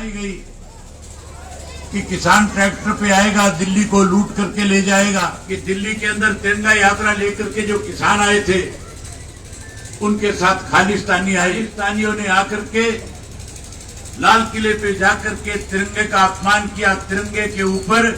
बनाई गई कि किसान ट्रैक्टर पे आएगा, दिल्ली को लूट करके ले जाएगा, कि दिल्ली के अंदर तिरंगा यात्रा लेकर के जो किसान आए थे उनके साथ खालिस्तानी आए। खालिस्तानियों ने आकर के लाल किले पे जाकर के तिरंगे का अपमान किया, तिरंगे के ऊपर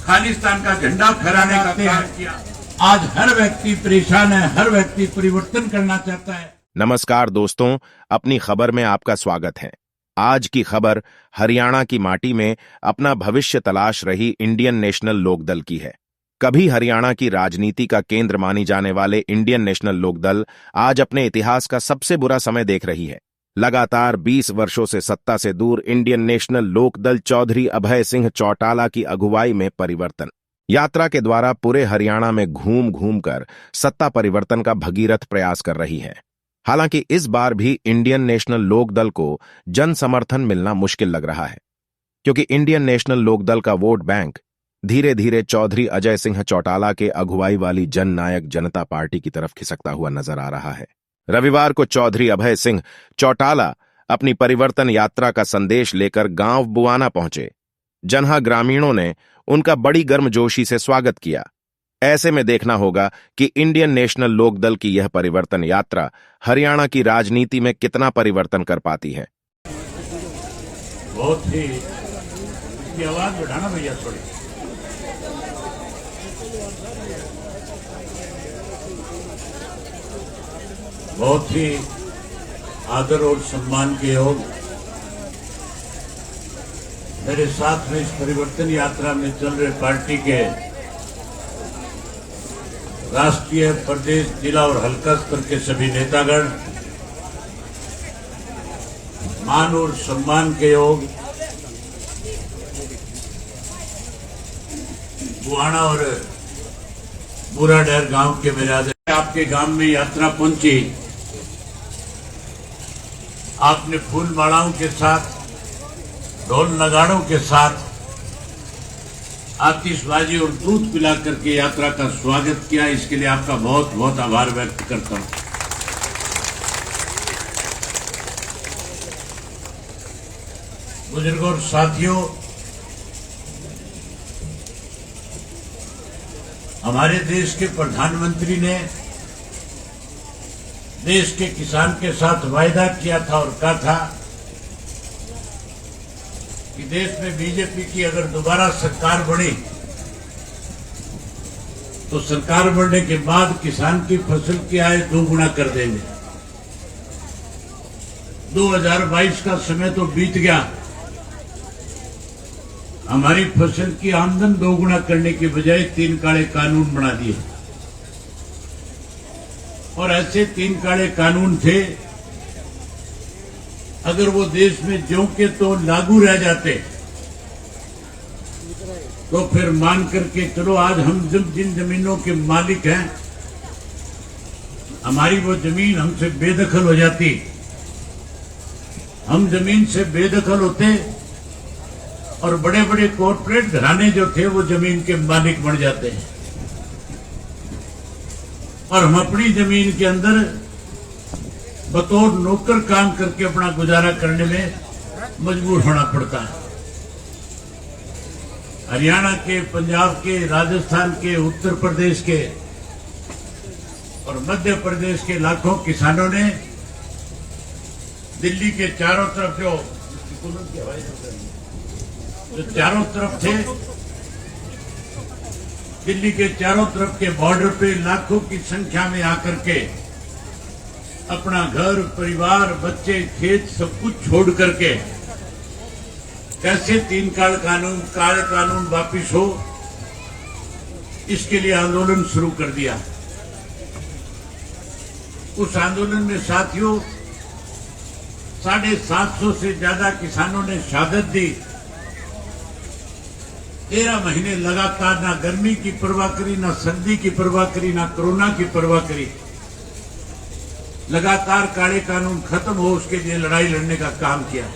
खालिस्तान का झंडा फहराने का काम किया। आज हर व्यक्ति परेशान है, हर व्यक्ति परिवर्तन करना चाहता है। नमस्कार दोस्तों, अपनी खबर में आपका स्वागत है। आज की खबर हरियाणा की माटी में अपना भविष्य तलाश रही इंडियन नेशनल लोकदल की है। कभी हरियाणा की राजनीति का केंद्र मानी जाने वाले इंडियन नेशनल लोकदल आज अपने इतिहास का सबसे बुरा समय देख रही है। लगातार 20 वर्षों से सत्ता से दूर इंडियन नेशनल लोकदल चौधरी अभय सिंह चौटाला की अगुवाई में परिवर्तन यात्रा के द्वारा पूरे हरियाणा में घूम घूम कर सत्ता परिवर्तन का भगीरथ प्रयास कर रही है। हालांकि इस बार भी इंडियन नेशनल लोकदल को जन समर्थन मिलना मुश्किल लग रहा है, क्योंकि इंडियन नेशनल लोकदल का वोट बैंक धीरे धीरे चौधरी अजय सिंह चौटाला के अगुवाई वाली जन नायक जनता पार्टी की तरफ खिसकता हुआ नजर आ रहा है। रविवार को चौधरी अभय सिंह चौटाला अपनी परिवर्तन यात्रा का संदेश लेकर गांव बुआना पहुंचे, जहां ग्रामीणों ने उनका बड़ी गर्मजोशी से स्वागत किया। ऐसे में देखना होगा कि इंडियन नेशनल लोकदल की यह परिवर्तन यात्रा हरियाणा की राजनीति में कितना परिवर्तन कर पाती है। बहुत ही इसकी आवाज बढ़ाना भैया थोड़ी। बहुत ही आदर और सम्मान के योग मेरे साथ में इस परिवर्तन यात्रा में चल रहे पार्टी के राष्ट्रीय, प्रदेश, जिला और हल्का स्तर के सभी नेतागण, मान और सम्मान के योग बुआना और बुराडैर गांव के मेरे आदरणीय, आपके गांव में यात्रा पहुंची। आपने फूल मालाओं के साथ, ढोल नगाड़ों के साथ, आतिशबाजी और दूध पिला करके यात्रा का स्वागत किया। इसके लिए आपका बहुत बहुत आभार व्यक्त करता हूं। बुजुर्गों और साथियों, हमारे देश के प्रधानमंत्री ने देश के किसान के साथ वायदा किया था और कहा था कि देश में बीजेपी की अगर दोबारा सरकार बनी तो सरकार बनने के बाद किसान की फसल की आय दोगुना कर देंगे। 2022 का समय तो बीत गया, हमारी फसल की आमदन दोगुना करने के बजाय 3 काले कानून बना दिए। और ऐसे 3 काले कानून थे, अगर वो देश में ज्यों के तो लागू रह जाते तो फिर मान करके चलो, आज हम जिन जमीनों के मालिक हैं, हमारी वो जमीन हमसे बेदखल हो जाती, हम जमीन से बेदखल होते और बड़े बड़े कॉर्पोरेट घराने जो थे वो जमीन के मालिक बन जाते हैं और हम अपनी जमीन के अंदर बतौर नौकर काम करके अपना गुजारा करने में मजबूर होना पड़ता है। हरियाणा के, पंजाब के, राजस्थान के, उत्तर प्रदेश के और मध्य प्रदेश के लाखों किसानों ने दिल्ली के चारों तरफ जो चारों तरफ थे, दिल्ली के चारों तरफ के बॉर्डर पे लाखों की संख्या में आकर के अपना घर, परिवार, बच्चे, खेत सब कुछ छोड़ करके कैसे 3 काले कानून वापिस हो, इसके लिए आंदोलन शुरू कर दिया। उस आंदोलन में साथियों 750 से ज्यादा किसानों ने शहादत दी। 13 महीने लगातार ना गर्मी की परवाह करी, ना सर्दी की परवाह करी, ना कोरोना की परवाह करी, लगातार काले कानून खत्म हो उसके लिए लड़ाई लड़ने का काम किया।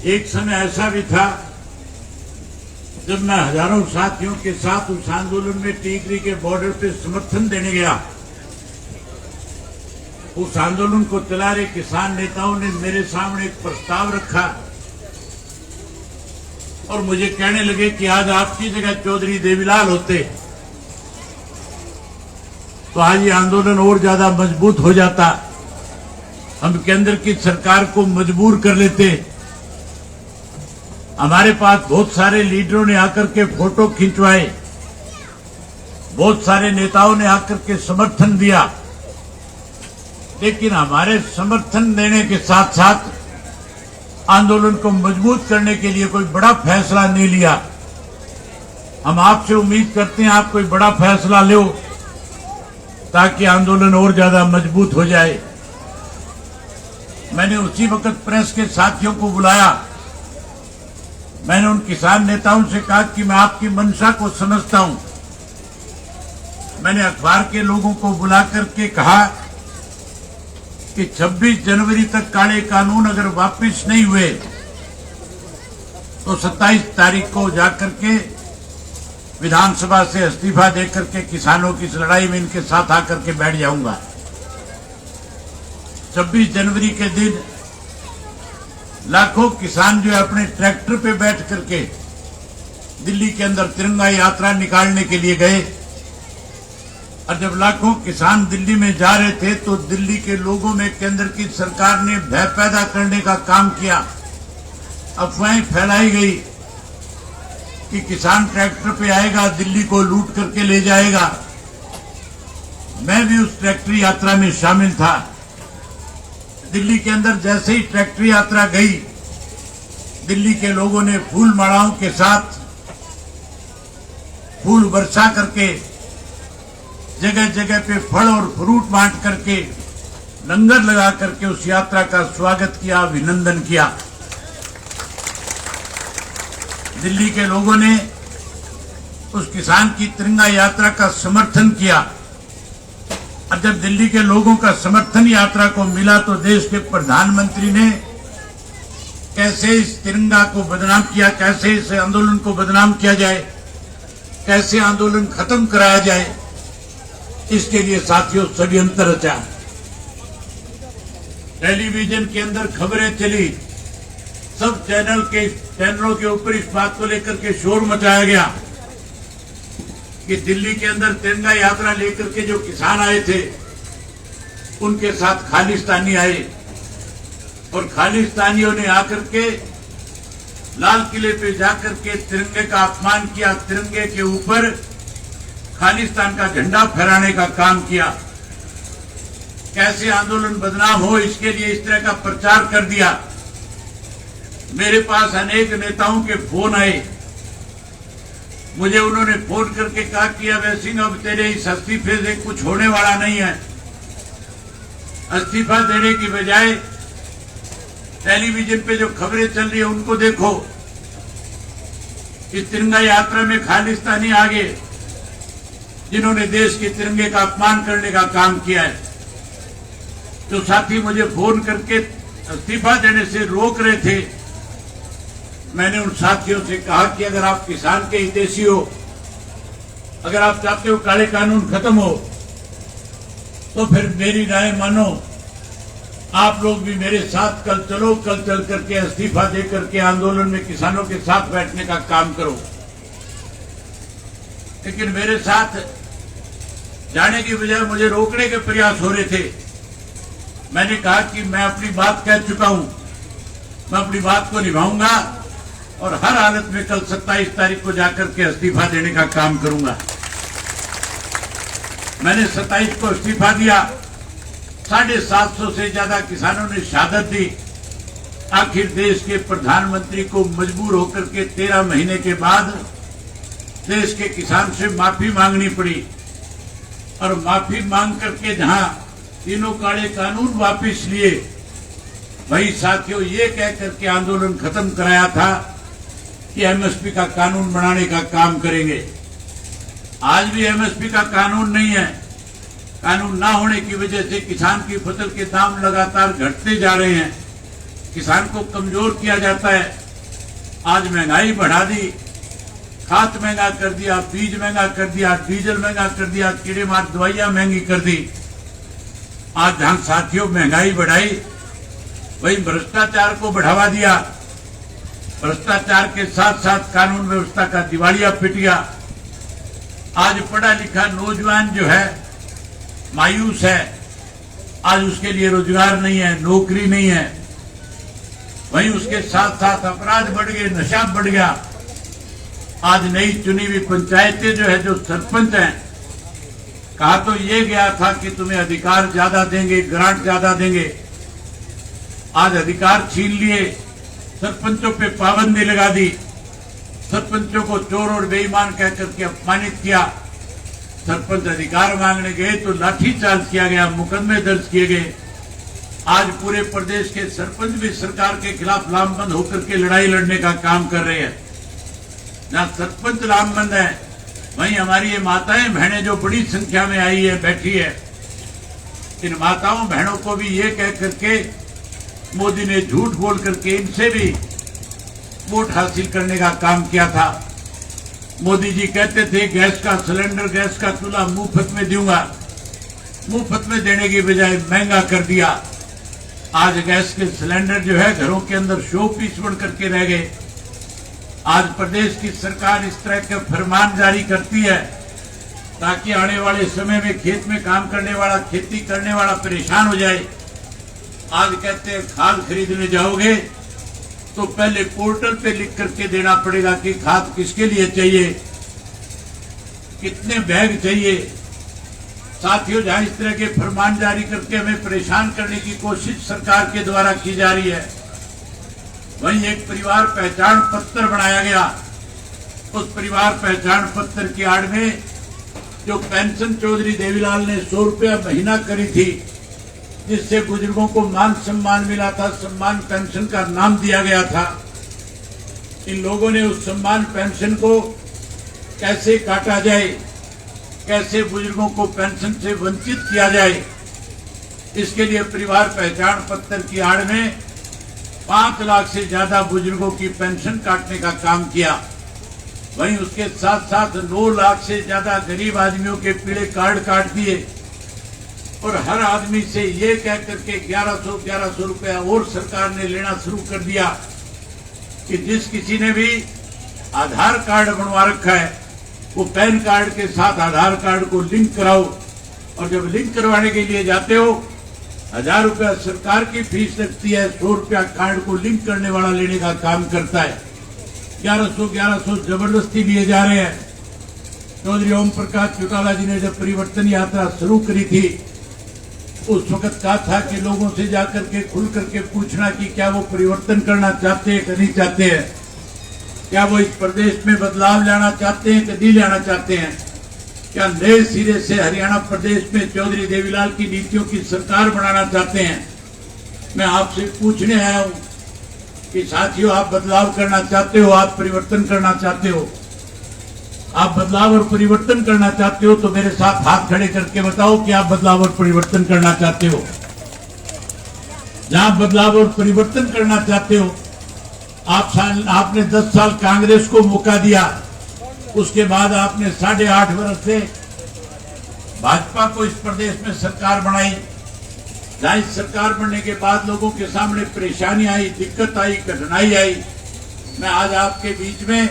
एक समय ऐसा भी था जब मैं हजारों साथियों के साथ उस आंदोलन में टीकरी के बॉर्डर पे समर्थन देने गया उस आंदोलन को चला रहे किसान नेताओं ने मेरे सामने एक प्रस्ताव रखा और मुझे कहने लगे कि आज आपकी जगह चौधरी देवीलाल होते तो आज ये आंदोलन और ज्यादा मजबूत हो जाता, हम केंद्र की सरकार को मजबूर कर लेते। हमारे पास बहुत सारे लीडरों ने आकर के फोटो खिंचवाए, बहुत सारे नेताओं ने आकर के समर्थन दिया, लेकिन हमारे समर्थन देने के साथ साथ आंदोलन को मजबूत करने के लिए कोई बड़ा फैसला नहीं लिया। हम आपसे उम्मीद करते हैं आप कोई बड़ा फैसला लो ताकि आंदोलन और ज्यादा मजबूत हो जाए। मैंने उसी वक्त प्रेस के साथियों को बुलाया। मैंने उन किसान नेताओं से कहा कि मैं आपकी मंशा को समझता हूं। मैंने अखबार के लोगों को बुला करके कहा कि 26 जनवरी तक काले कानून अगर वापस नहीं हुए तो 27 तारीख को जाकर के विधानसभा से इस्तीफा देकर के किसानों की इस लड़ाई में इनके साथ आकर के बैठ जाऊंगा। 26 जनवरी के दिन लाखों किसान जो है अपने ट्रैक्टर पे बैठ करके दिल्ली के अंदर तिरंगा यात्रा निकालने के लिए गए और जब लाखों किसान दिल्ली में जा रहे थे तो दिल्ली के लोगों में केंद्र की सरकार ने भय पैदा करने का काम किया। अफवाहें फैलाई गई कि किसान ट्रैक्टर पे आएगा, दिल्ली को लूट करके ले जाएगा। मैं भी उस ट्रैक्टर यात्रा में शामिल था। दिल्ली के अंदर जैसे ही ट्रैक्टर यात्रा गई, दिल्ली के लोगों ने फूल मालाओं के साथ फूल वर्षा करके जगह जगह पे फल और फ्रूट बांट करके लंगर लगा करके उस यात्रा का स्वागत किया, अभिनंदन किया। दिल्ली के लोगों ने उस किसान की तिरंगा यात्रा का समर्थन किया और जब दिल्ली के लोगों का समर्थन यात्रा को मिला तो देश के प्रधानमंत्री ने कैसे इस तिरंगा को बदनाम किया, कैसे इस आंदोलन को बदनाम किया जाए, कैसे आंदोलन खत्म कराया जाए, इसके लिए साथियों षड्यंत्र रचा। टेलीविजन के अंदर खबरें चली, सब चैनलों के ऊपर इस बात को लेकर के शोर मचाया गया कि दिल्ली के अंदर तिरंगा यात्रा लेकर के जो किसान आए थे उनके साथ खालिस्तानी आए और खालिस्तानियों ने आकर के लाल किले पे जाकर के तिरंगे का अपमान किया, तिरंगे के ऊपर खालिस्तान का झंडा फहराने का काम किया। कैसे आंदोलन बदनाम हो इसके लिए इस तरह का प्रचार कर दिया। मेरे पास अनेक नेताओं के फोन आए, मुझे उन्होंने फोन करके कहा कि अभय सिंह अब तेरे इस इस्तीफे से कुछ होने वाला नहीं है। इस्तीफा देने की बजाय टेलीविजन पे जो खबरें चल रही है उनको देखो। इस तिरंगा यात्रा में खालिस्तानी आगे जिन्होंने देश के तिरंगे का अपमान करने का काम किया है, जो साथी मुझे फोन करके इस्तीफा देने से रोक रहे थे, मैंने उन साथियों से कहा कि अगर आप किसान के हितैषी हो, अगर आप चाहते हो काले कानून खत्म हो, तो फिर मेरी राय मानो, आप लोग भी मेरे साथ कल चलो, कल चल करके इस्तीफा दे करके आंदोलन में किसानों के साथ बैठने का काम करो। लेकिन मेरे साथ जाने की बजाय मुझे रोकने के प्रयास हो रहे थे। मैंने कहा कि मैं अपनी बात कह चुका हूं, मैं अपनी बात को निभाऊंगा और हर हालत में कल 27 तारीख को जाकर के इस्तीफा देने का काम करूंगा। मैंने 27 को इस्तीफा दिया। 750 से ज्यादा किसानों ने शहादत दी। आखिर देश के प्रधानमंत्री को मजबूर होकर के 13 महीने के बाद देश के किसान से माफी मांगनी पड़ी और माफी मांग करके जहां तीनों काले कानून वापस लिए, वही साथियों ये कह करके आंदोलन खत्म कराया था कि एमएसपी का कानून बनाने का काम करेंगे। आज भी एमएसपी का कानून नहीं है। कानून ना होने की वजह से किसान की फसल के दाम लगातार घटते जा रहे हैं, किसान को कमजोर किया जाता है। आज महंगाई बढ़ा दी, खाद महंगा कर दिया, बीज महंगा कर दिया, डीजल महंगा कर दिया, कीड़े मार दवाइयां महंगी कर दी। आज जहां साथियों महंगाई बढ़ाई, वही भ्रष्टाचार को बढ़ावा दिया। भ्रष्टाचार के साथ साथ कानून व्यवस्था का दिवालिया पिट गया। आज पढ़ा लिखा नौजवान जो है मायूस है। आज उसके लिए रोजगार नहीं है, नौकरी नहीं है। वहीं उसके साथ साथ अपराध बढ़ गए, नशा बढ़ गया। आज नई चुनी हुई पंचायतें जो है, जो सरपंच हैं, कहा तो ये गया था कि तुम्हें अधिकार ज्यादा देंगे, ग्रांट ज्यादा देंगे। आज अधिकार छीन लिए, सरपंचों पे पाबंदी लगा दी, सरपंचों को चोर और बेईमान कह करके अपमानित किया। सरपंच अधिकार मांगने गए तो लाठीचार्ज किया गया, मुकदमे दर्ज किए गए। आज पूरे प्रदेश के सरपंच भी सरकार के खिलाफ लामबंद होकर के लड़ाई लड़ने का काम कर रहे हैं। जहां सरपंच लामबंद है, वहीं हमारी ये माताएं बहनें जो बड़ी संख्या में आई है, बैठी है, इन माताओं बहनों को भी ये कह करके मोदी ने झूठ बोल करके इनसे भी वोट हासिल करने का काम किया था। मोदी जी कहते थे गैस का सिलेंडर, गैस का चूल्हा मुफ्त में दूंगा। मुफ्त में देने की बजाय महंगा कर दिया। आज गैस के सिलेंडर जो है घरों के अंदर शो पीस बन करके रह गए। आज प्रदेश की सरकार इस तरह के फरमान जारी करती है ताकि आने वाले समय में खेत में काम करने वाला, खेती करने वाला परेशान हो जाए। आज कहते हैं खाद खरीदने जाओगे तो पहले पोर्टल पे लिख करके देना पड़ेगा कि खाद किसके लिए चाहिए, कितने बैग चाहिए। साथियों, जहां इस तरह के फरमान जारी करके हमें परेशान करने की कोशिश सरकार के द्वारा की जा रही है, वहीं एक परिवार पहचान पत्र बनाया गया। उस परिवार पहचान पत्र की आड़ में जो पेंशन चौधरी देवीलाल ने 100 रुपया महीना करी थी, जिससे बुजुर्गों को मान सम्मान मिला था, सम्मान पेंशन का नाम दिया गया था। इन लोगों ने उस सम्मान पेंशन को कैसे काटा जाए, कैसे बुजुर्गों को पेंशन से वंचित किया जाए, इसके लिए परिवार पहचान पत्र की आड़ में 5 लाख से ज्यादा बुजुर्गों की पेंशन काटने का काम किया। वहीं उसके साथ साथ 9 लाख से ज्यादा गरीब आदमियों के पीले कार्ड काट दिए और हर आदमी से ये कह करके 1100 रुपया और सरकार ने लेना शुरू कर दिया कि जिस किसी ने भी आधार कार्ड बनवा रखा है, वो पैन कार्ड के साथ आधार कार्ड को लिंक कराओ। और जब लिंक करवाने के लिए जाते हो, 1000 रुपया सरकार की फीस लगती है, 100 रुपया कार्ड को लिंक करने वाला लेने का काम करता है। 1100 जबरदस्ती लिए जा रहे हैं। चौधरी ओम प्रकाश चौटाला जी ने जब परिवर्तन यात्रा शुरू करी थी, उस वक्त कहा था कि लोगों से जाकर के खुल करके पूछना कि क्या वो परिवर्तन करना चाहते हैं कि नहीं चाहते हैं, क्या वो इस प्रदेश में बदलाव लाना चाहते हैं कि नहीं लाना चाहते हैं, क्या नए सिरे से हरियाणा प्रदेश में चौधरी देवीलाल की नीतियों की सरकार बनाना चाहते हैं। मैं आपसे पूछने आया हूं कि साथियों, आप बदलाव करना चाहते हो, आप परिवर्तन करना चाहते हो, आप बदलाव और परिवर्तन करना चाहते हो तो मेरे साथ हाथ खड़े करके बताओ कि आप बदलाव और परिवर्तन करना चाहते हो। जहां बदलाव और परिवर्तन करना चाहते हो, आपने 10 साल कांग्रेस को मौका दिया, उसके बाद आपने 8.5 वर्ष से भाजपा को इस प्रदेश में सरकार बनाई। जहां इस सरकार बनने के बाद लोगों के सामने परेशानी आई, दिक्कत आई, कठिनाई आई। मैं आज आपके बीच में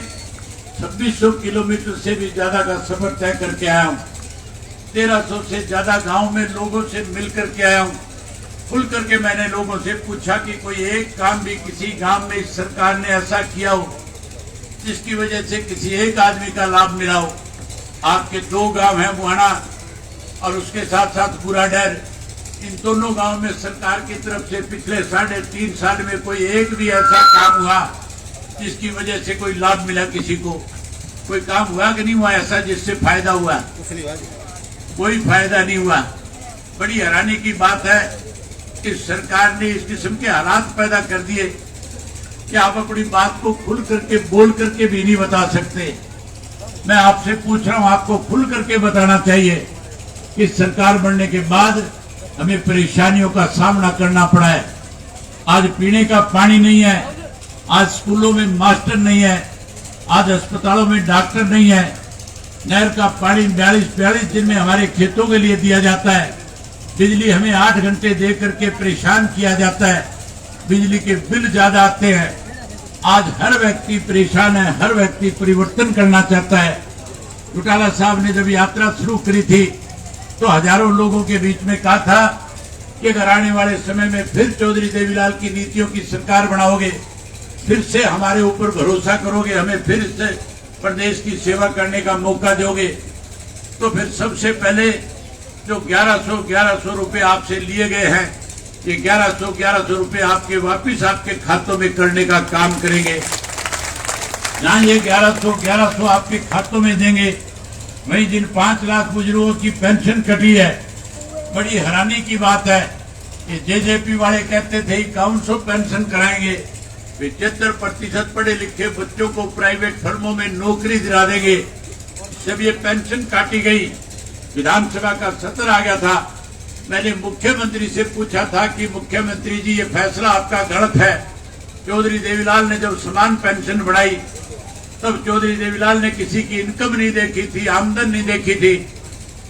2600 किलोमीटर से भी ज्यादा का सफर तय करके आया हूं। 1300 से ज्यादा गांव में लोगों से मिलकर के आया हूं। खुल करके मैंने लोगों से पूछा कि कोई एक काम भी किसी गांव में इस सरकार ने ऐसा किया हो जिसकी वजह से किसी एक आदमी का लाभ मिला हो। आपके 2 गांव हैं, मुहाना और उसके साथ साथ बुराडैर। इन दोनों गांव में सरकार की तरफ से पिछले 3.5 साल में कोई एक भी ऐसा काम हुआ जिसकी वजह से कोई लाभ मिला, किसी को कोई काम हुआ कि नहीं हुआ ऐसा जिससे फायदा हुआ? कोई फायदा नहीं हुआ। बड़ी हैरानी की बात है कि सरकार ने इस किस्म के हालात पैदा कर दिए कि आप अपनी बात को खुल करके बोल करके भी नहीं बता सकते। मैं आपसे पूछ रहा हूं, आपको खुल करके बताना चाहिए कि सरकार बनने के बाद हमें परेशानियों का सामना करना पड़ा है। आज पीने का पानी नहीं है, आज स्कूलों में मास्टर नहीं है, आज अस्पतालों में डॉक्टर नहीं है। नहर का पानी 42 दिन में हमारे खेतों के लिए दिया जाता है, बिजली हमें 8 घंटे दे करके परेशान किया जाता है, बिजली के बिल ज्यादा आते हैं। आज हर व्यक्ति परेशान है, हर व्यक्ति परिवर्तन करना चाहता है। चौटाला साहब ने जब यात्रा शुरू करी थी तो हजारों लोगों के बीच में कहा था कि अगर आने वाले समय में फिर चौधरी देवीलाल की नीतियों की सरकार बनाओगे, फिर से हमारे ऊपर भरोसा करोगे, हमें फिर से प्रदेश की सेवा करने का मौका दोगे, तो फिर सबसे पहले जो 1100 रुपए आपसे लिए गए हैं, ये 1100 रुपए आपके वापिस आपके खातों में करने का काम करेंगे। जहां ये 1100 आपके खातों में देंगे, वहीं जिन 5 लाख बुजुर्गों की पेंशन कटी है, बड़ी हैरानी की बात है कि जेजेपी वाले कहते थे 5100 पेंशन कराएंगे, 75% पढ़े लिखे बच्चों को प्राइवेट फर्मों में नौकरी दिला देंगे। जब ये पेंशन काटी गई, विधानसभा का सत्र आ गया था, मैंने मुख्यमंत्री से पूछा था कि मुख्यमंत्री जी ये फैसला आपका गलत है। चौधरी देवीलाल ने जब समान पेंशन बढ़ाई तब चौधरी देवीलाल ने किसी की इनकम नहीं देखी थी, आमदन नहीं देखी थी।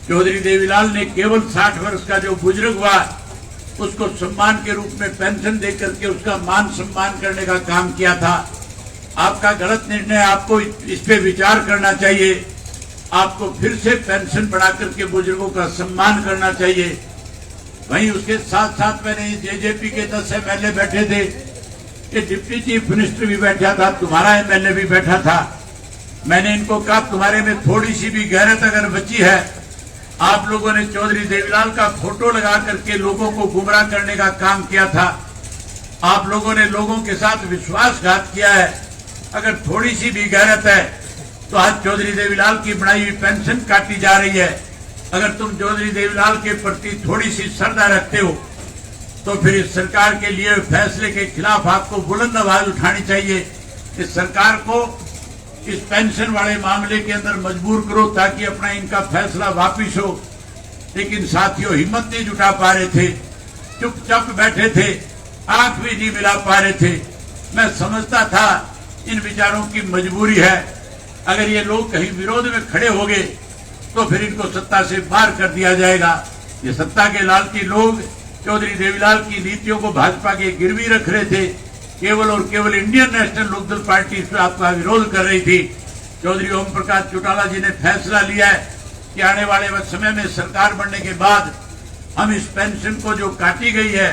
चौधरी देवीलाल ने केवल 60 वर्ष का जो बुजुर्ग हुआ उसको सम्मान के रूप में पेंशन देकर के उसका मान सम्मान करने का काम किया था। आपका गलत निर्णय, आपको इस पे विचार करना चाहिए। आपको फिर से पेंशन बढ़ा करके बुजुर्गों का सम्मान करना चाहिए। वहीं उसके साथ साथ मैंने जेजेपी के 10 एमएलए बैठे थे, ये डिप्टी चीफ मिनिस्टर भी बैठा था, तुम्हारा एमएलए भी बैठा था। मैंने इनको कहा तुम्हारे में थोड़ी सी भी गैरत अगर बची है, आप लोगों ने चौधरी देवीलाल का फोटो लगा करके लोगों को गुमराह करने का काम किया था। आप लोगों ने लोगों के साथ विश्वासघात किया है। अगर थोड़ी सी भी गैरत है तो आज चौधरी देवीलाल की बढ़ाई हुई पेंशन काटी जा रही है। अगर तुम चौधरी देवीलाल के प्रति थोड़ी सी श्रद्धा रखते हो तो फिर इस सरकार के लिए फैसले के खिलाफ आपको बुलंद आवाज उठानी चाहिए। इस सरकार को इस पेंशन वाले मामले के अंदर मजबूर करो ताकि अपना इनका फैसला वापिस हो। लेकिन साथियों हिम्मत नहीं जुटा पा रहे थे, चुपचाप बैठे थे, आंख भी नहीं मिला पा रहे थे। मैं समझता था इन विचारों की मजबूरी है। अगर ये लोग कहीं विरोध में खड़े हो गए तो फिर इनको सत्ता से बाहर कर दिया जाएगा। ये सत्ता के लालची लोग चौधरी देवीलाल की नीतियों को भाजपा के गिरवी रख रहे थे। केवल और केवल इंडियन नेशनल लोकदल पार्टी इस पर आपका विरोध कर रही थी। चौधरी ओम प्रकाश चौटाला जी ने फैसला लिया है कि आने वाले समय में सरकार बनने के बाद हम इस पेंशन को जो काटी गई है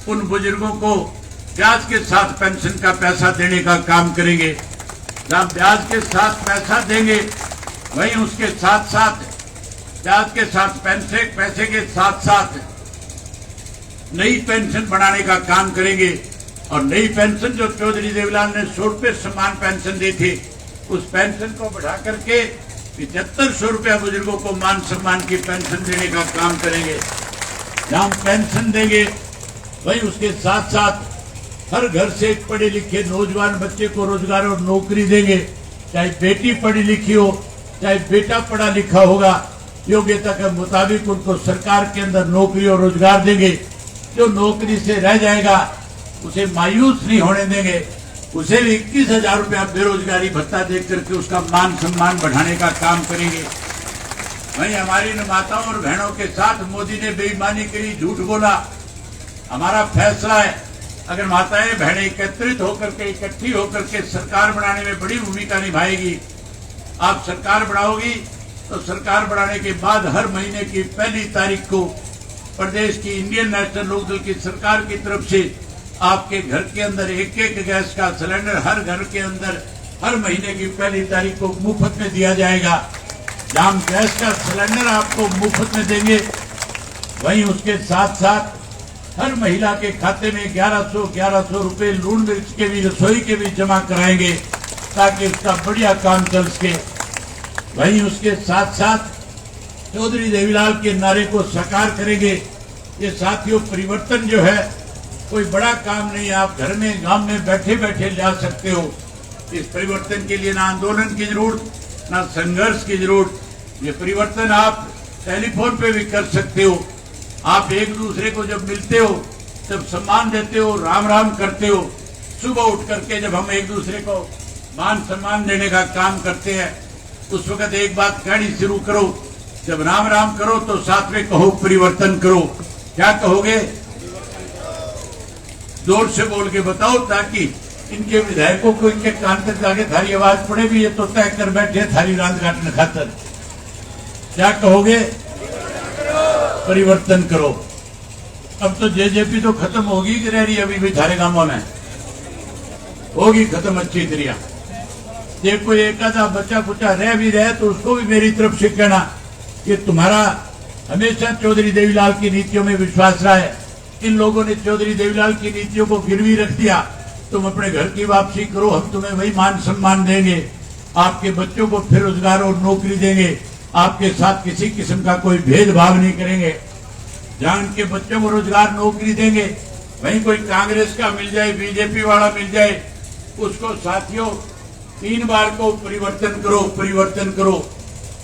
उन बुजुर्गों को ब्याज के साथ पेंशन का पैसा देने का काम करेंगे। जहां ब्याज के साथ पैसा देंगे वहीं उसके साथ साथ ब्याज के साथ पैसे के साथ साथ नई पेंशन बनाने का काम करेंगे। और नई पेंशन जो चौधरी देवीलाल ने 100 रुपये समान पेंशन दी थी, उस पेंशन को बढ़ा करके 7500 रुपया बुजुर्गों को मान सम्मान की पेंशन देने का काम करेंगे। जहां पेंशन देंगे वहीं उसके साथ साथ हर घर से एक पढ़े लिखे नौजवान बच्चे को रोजगार और नौकरी देंगे। चाहे बेटी पढ़ी लिखी हो, चाहे बेटा पढ़ा लिखा होगा, योग्यता के मुताबिक उनको सरकार के अंदर नौकरी और रोजगार देंगे। जो नौकरी से रह जाएगा उसे मायूस नहीं होने देंगे, उसे भी 21,000 रुपया बेरोजगारी भत्ता दे करके उसका मान सम्मान बढ़ाने का काम करेंगे। वहीं हमारी माताओं और बहनों के साथ मोदी ने बेईमानी करी, झूठ बोला। हमारा फैसला है अगर माताएं बहनें एकत्रित होकर के इकट्ठी होकर के सरकार बनाने में बड़ी भूमिका निभाएगी। आप सरकार बनाओगी तो सरकार बनाने के बाद हर महीने की 1 तारीख को प्रदेश की इंडियन नेशनल लोकदल की सरकार की तरफ से आपके घर के अंदर एक गैस का सिलेंडर हर घर के अंदर हर महीने की 1 तारीख को मुफ्त में दिया जाएगा। जहां गैस का सिलेंडर आपको मुफ्त में देंगे वहीं उसके साथ साथ हर महिला के खाते में 1100 रुपए लून मिर्च के भी रसोई के भी जमा कराएंगे ताकि उसका बढ़िया काम चल सके। वहीं उसके साथ साथ चौधरी देवीलाल के नारे को साकार करेंगे। ये साथियों परिवर्तन जो है कोई बड़ा काम नहीं है, आप घर में गांव में बैठे बैठे ला सकते हो। इस परिवर्तन के लिए ना आंदोलन की जरूरत, ना संघर्ष की जरूरत। ये परिवर्तन आप टेलीफोन पे भी कर सकते हो। आप एक दूसरे को जब मिलते हो तब सम्मान देते हो, राम राम करते हो। सुबह उठ करके जब हम एक दूसरे को मान सम्मान देने का काम करते हैं उस वक्त एक बात कहनी शुरू करो, जब राम राम करो तो साथ में कहो परिवर्तन करो। क्या कहोगे? जोर से बोल के बताओ ताकि इनके विधायकों को इनके कान तक जाके थारी आवाज पड़े भी। ये तो तय कर बैठे थारी रात काटने खातर। क्या कहोगे? परिवर्तन करो। अब तो जेजेपी तो खत्म होगी कि रह रही अभी भी थारे गांवों में? होगी खत्म अच्छी तरह। ये कोई एक आधा बच्चा कुचा रह भी रहे तो उसको भी मेरी तरफ से कहना कि तुम्हारा हमेशा चौधरी देवीलाल की नीतियों में विश्वास रहा है। इन लोगों ने चौधरी देवीलाल की नीतियों को गिरवी रख दिया। तुम अपने घर की वापसी करो, हम तुम्हें वही मान सम्मान देंगे। आपके बच्चों को फिर रोजगार और नौकरी देंगे। आपके साथ किसी किस्म का कोई भेदभाव नहीं करेंगे। जहां उनके बच्चों को रोजगार नौकरी देंगे, वहीं कोई कांग्रेस का मिल जाए, बीजेपी वाला मिल जाए, उसको साथियों 3 बार को परिवर्तन करो, परिवर्तन करो।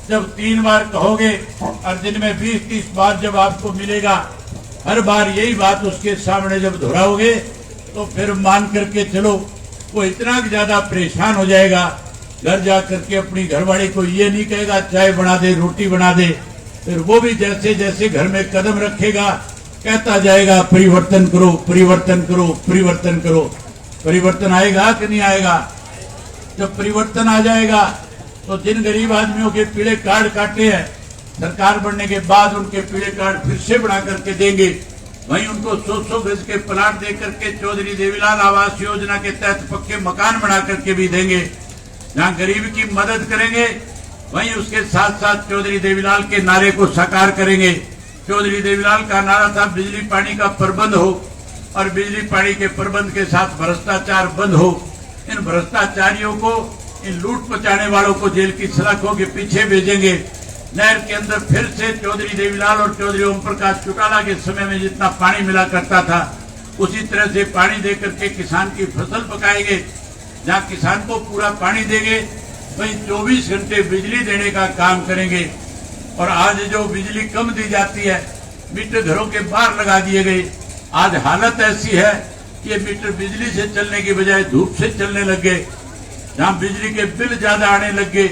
जब 3 बार कहोगे और दिन में 20-30 बार जब आपको मिलेगा, हर बार यही बात उसके सामने जब दोहराओगे तो फिर मान करके चलो वो इतना ज्यादा परेशान हो जाएगा। घर जा करके अपनी घरवाली को ये नहीं कहेगा चाय बना दे, रोटी बना दे। फिर वो भी जैसे जैसे घर में कदम रखेगा कहता जाएगा परिवर्तन करो, परिवर्तन करो, परिवर्तन करो। परिवर्तन आएगा कि नहीं आएगा? जब परिवर्तन आ जाएगा तो जिन गरीब आदमियों के पीले कार्ड काटे हैं, सरकार बनने के बाद उनके पीले कार्ड फिर से बना करके देंगे। वहीं उनको 100-100 गज के प्लाट दे करके चौधरी देवीलाल आवास योजना के तहत पक्के मकान बना करके भी देंगे। जहां गरीब की मदद करेंगे, वहीं उसके साथ साथ चौधरी देवीलाल के नारे को साकार करेंगे। चौधरी देवीलाल का नारा था बिजली पानी का प्रबंध हो, और बिजली पानी के प्रबंध के साथ भ्रष्टाचार बंद हो। इन भ्रष्टाचारियों को, इन लूट मचाने वालों को जेल की सलाखों के पीछे भेजेंगे। नहर के अंदर फिर से चौधरी देवीलाल और चौधरी ओम प्रकाश चौटाला के समय में जितना पानी मिला करता था, उसी तरह से पानी दे करके किसान की फसल पकाएंगे। जहां किसान को पूरा पानी देंगे, वहीं 24 घंटे बिजली देने का काम करेंगे। और आज जो बिजली कम दी जाती है, मीटर घरों के बाहर लगा दिए गए। आज हालत ऐसी है कि ये मीटर बिजली से चलने की बजाय धूप से चलने लग गए। जहां बिजली के बिल ज्यादा आने लग गए।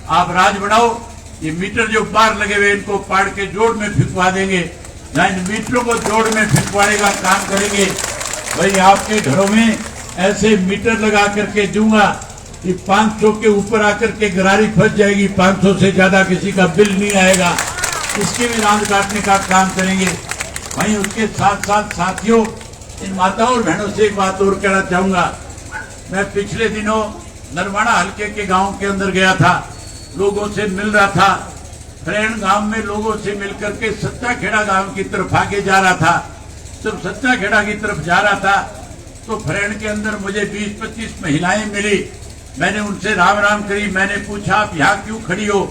आप राज बढ़ाओ, ये मीटर जो बाहर लगे हुए इनको पाड़ के जोड़ में फिकवा देंगे। जहां इन मीटरों को जोड़ में फिकवाने का काम करेंगे, भाई आपके घरों में ऐसे मीटर लगा करके दूंगा कि 500 के ऊपर आकर के गरारी फंस जाएगी। 500 से ज्यादा किसी का बिल नहीं आएगा। इसकी भी रांद काटने का काम करेंगे। वहीं उसके साथ साथ साथियों, इन माताओं और बहनों से एक बात और कहना चाहूंगा। मैं पिछले दिनों नरवाड़ा हल्के के गांव के अंदर गया था, लोगों से मिल रहा था। फरेन गांव में लोगों से मिलकर के सच्चा खेड़ा गांव की तरफ आगे जा रहा था। जब सच्चा खेड़ा की तरफ जा रहा था तो फरेन के अंदर मुझे 20-25 महिलाएं मिली। मैंने उनसे राम राम करी। मैंने पूछा आप यहाँ क्यों खड़ी हो?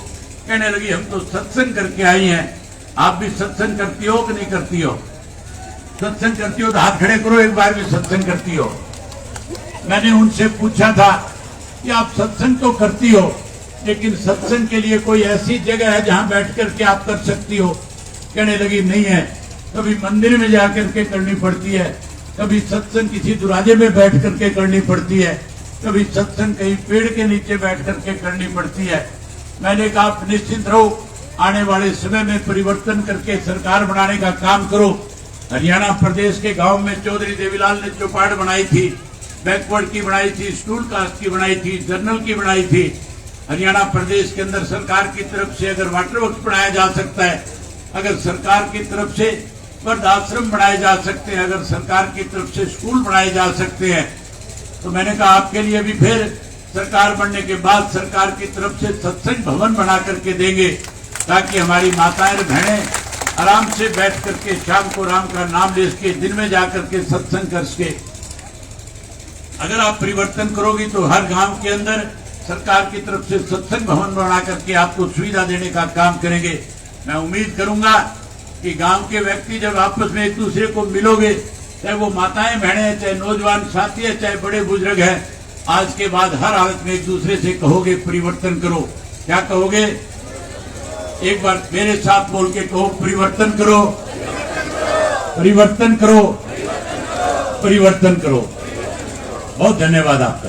कहने लगी हम तो सत्संग करके आई हैं। आप भी सत्संग करती हो कि नहीं करती हो? सत्संग करती हो तो हाथ खड़े करो, एक बार भी सत्संग करती हो। मैंने उनसे पूछा था कि आप सत्संग तो करती हो, लेकिन सत्संग के लिए कोई ऐसी जगह है जहां बैठ करके आप कर सकती हो? कहने लगी नहीं है। कभी मंदिर में जाकर के करनी पड़ती है, कभी सत्संग किसी दुराजे में बैठ करके करनी पड़ती है, कभी सत्संग कहीं पेड़ के नीचे बैठ करके करनी पड़ती है। मैंने कहा आप निश्चिंत रहो, आने वाले समय में परिवर्तन करके सरकार बनाने का काम करो। हरियाणा प्रदेश के गांव में चौधरी देवीलाल ने चौपाट बनाई थी, बैकवर्ड की बनाई थी, स्टूल कास्ट की बनाई थी, जर्नल की बनाई थी। हरियाणा प्रदेश के अंदर सरकार की तरफ से अगर वाटर वर्क्स बनाया जा सकता है, अगर सरकार की तरफ से वृद्ध आश्रम बनाए जा सकते हैं, अगर सरकार की तरफ से स्कूल बनाए जा सकते हैं, तो मैंने कहा आपके लिए भी फिर सरकार बनने के बाद सरकार की तरफ से सत्संग भवन बना करके देंगे, ताकि हमारी माताएं और बहनें आराम से बैठ करके शाम को राम का नाम ले सके, दिन में जाकर के सत्संग कर सके। अगर आप परिवर्तन करोगी तो हर गांव के अंदर सरकार की तरफ से सत्संग भवन बना करके आपको सुविधा देने का काम करेंगे। मैं उम्मीद करूंगा कि गांव के व्यक्ति जब आपस में एक दूसरे को मिलोगे, चाहे वो माताएं बहनें हैं, चाहे नौजवान साथी है, चाहे बड़े बुजुर्ग हैं, आज के बाद हर हालत में एक दूसरे से कहोगे परिवर्तन करो। क्या कहोगे? एक बार मेरे साथ बोल के कहो परिवर्तन करो, परिवर्तन करो, परिवर्तन करो। बहुत धन्यवाद आपका।